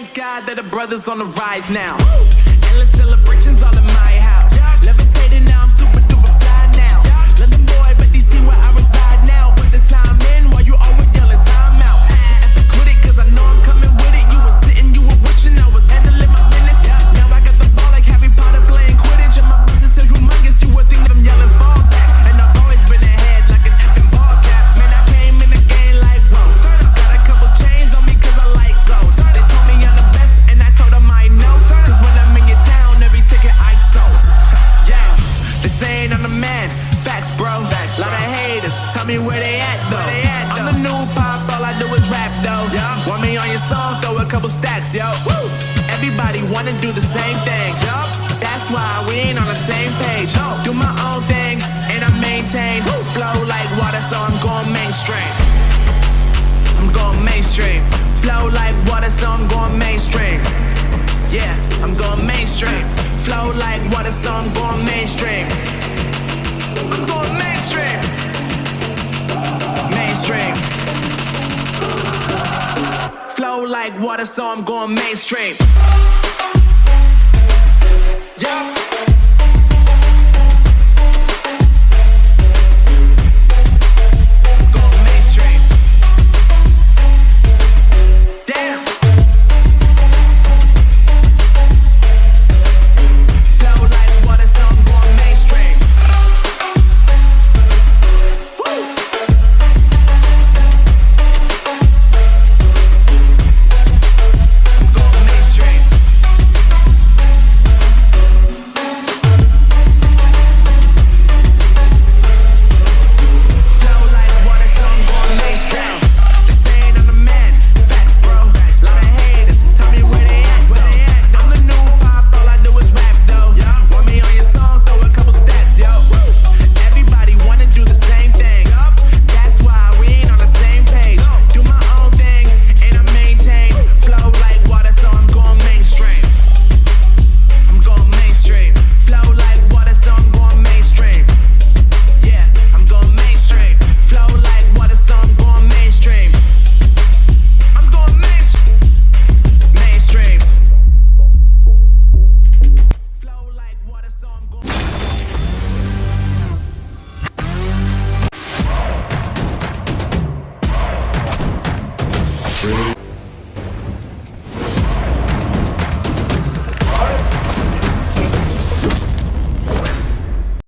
thank God that the brothers on the rise now. Endless celebrations all in my house. Levitating now, I'm super duper fly now. London boy, but they see where I reside now. Put the time in while you always yelling time out. F it, quit it, cause I know I'm coming with it. You were sitting, you were wishing I was handling my business. Now I got the ball like Harry Potter playing Quidditch. And my business is humongous, you would think that I'm yelling fall back. And I've always been ahead like an effing ball cap. Man, I came in the game like, whoa. Got a couple chains on me cause I like gold. They told me I'm the best and I told them I know. Cause when I'm in your town, every ticket I sold. Yeah, they saying I'm the man. Facts, bro. Lot of haters, tell me where they at though. I'm the new pop, all I do is rap though. Want me on your song, throw a couple stacks, yo. Woo! Everybody wanna do the same thing. That's why we ain't on the same page. Do my own thing and I maintain. Flow like water, so I'm going mainstream. I'm going mainstream. Flow like water, so I'm going mainstream. Yeah, I'm going mainstream. Flow like water, so I'm going mainstream. I'm going mainstream. Mainstream. Flow like water, so I'm going mainstream.